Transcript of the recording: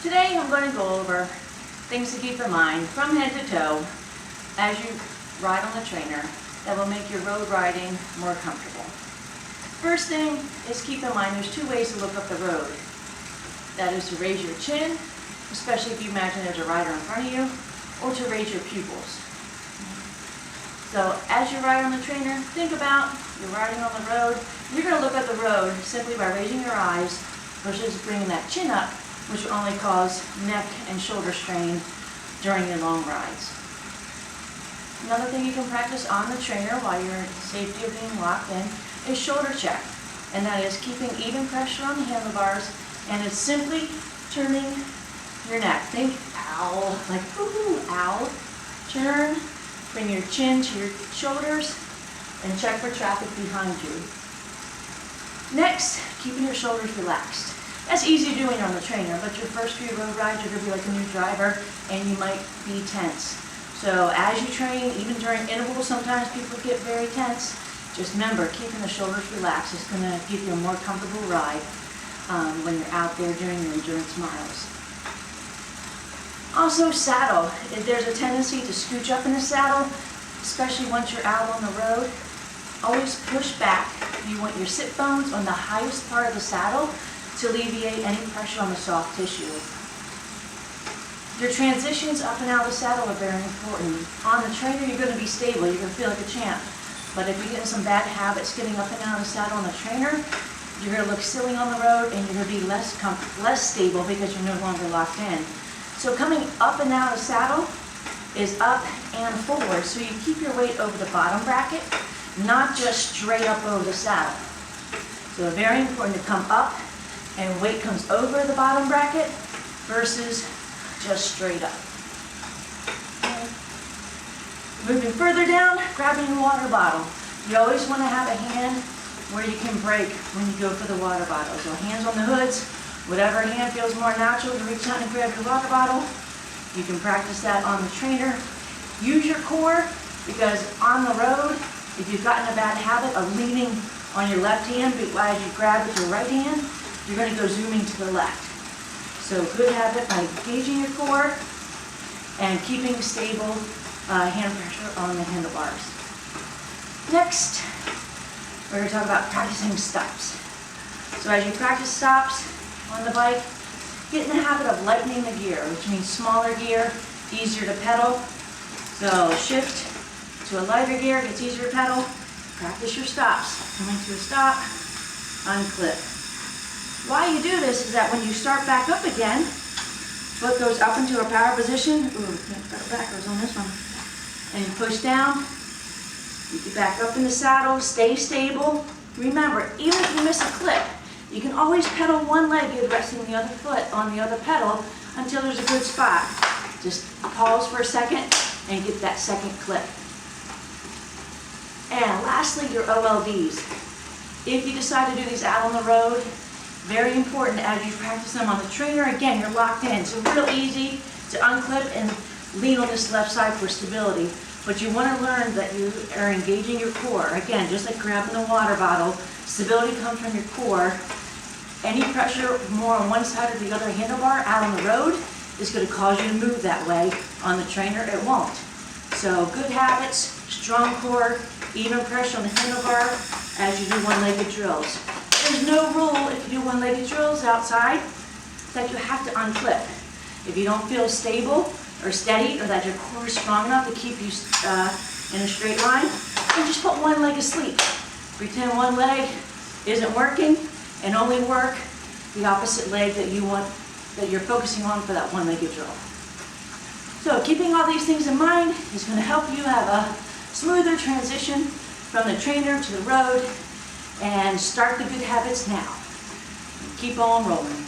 Today I'm going to go over things to keep in mind from head to toe as you ride on the trainer that will make your road riding more comfortable. First thing is keep in mind there's two ways to look up the road. That is to raise your chin, especially if you imagine there's a rider in front of you, or to raise your pupils. So as you ride on the trainer, think about you're riding on the road. You're going to look at the road simply by raising your eyes versus bringing that chin up, which will only cause neck and shoulder strain during your long rides. Another thing you can practice on the trainer while you're in safety of being locked in is shoulder check. And that is keeping even pressure on the handlebars, and it's simply turning your neck. Think owl, like ooh, owl. Turn, bring your chin to your shoulders, and check for traffic behind you. Next, keeping your shoulders relaxed. That's easy to do when you're on the trainer, but your first few road rides, you're going to be like a new driver, and you might be tense. So as you train, even during intervals, sometimes people get very tense. Just remember, keeping the shoulders relaxed is going to give you a more comfortable ride when you're out there doing your endurance miles. Also, saddle. If there's a tendency to scooch up in the saddle, especially once you're out on the road, always push back. You want your sit bones on the highest part of the saddle to alleviate any pressure on the soft tissue. Your transitions up and out of the saddle are very important. On the trainer, you're going to be stable. You're going to feel like a champ. But if you're getting some bad habits getting up and out of the saddle on the trainer, you're going to look silly on the road and you're going to be less stable because you're no longer locked in. So coming up and out of the saddle is up and forward. So you keep your weight over the bottom bracket, not just straight up over the saddle. So very important to come up and weight comes over the bottom bracket versus just straight up. Okay. Moving further down, grabbing your water bottle. You always want to have a hand where you can break when you go for the water bottle. So hands on the hoods, whatever hand feels more natural to reach out and grab your water bottle. You can practice that on the trainer. Use your core, because on the road, if you've gotten a bad habit of leaning on your left hand as you grab with your right hand, you're going to go zooming to the left. So good habit by engaging your core and keeping stable hand pressure on the handlebars. Next, we're going to talk about practicing stops. So as you practice stops on the bike, get in the habit of lightening the gear, which means smaller gear, easier to pedal. So shift to a lighter gear, gets easier to pedal. Practice your stops. Coming to a stop, unclip. Why you do this is that when you start back up again, foot goes up into a power position. Ooh, can't go backwards on this one. And you push down. You get back up in the saddle, stay stable. Remember, even if you miss a clip, you can always pedal one leg resting the other foot on the other pedal until there's a good spot. Just pause for a second and get that second clip. And lastly, your OLDs. If you decide to do these out on the road, very important as you practice them on the trainer. Again, you're locked in. So real easy to unclip and lean on this left side for stability. But you want to learn that you are engaging your core. Again, just like grabbing the water bottle, stability comes from your core. Any pressure more on one side or the other handlebar out on the road is going to cause you to move that way. On the trainer, it won't. So good habits, strong core, even pressure on the handlebar as you do one-legged drills. There's no rule if you do one-legged drills outside that you have to unclip. If you don't feel stable or steady, or that your core is strong enough to keep you in a straight line, then just put one leg asleep. Pretend one leg isn't working and only work the opposite leg that you're focusing on for that one-legged drill. So keeping all these things in mind is going to help you have a smoother transition from the trainer to the road, and start the good habits now. Keep on rolling.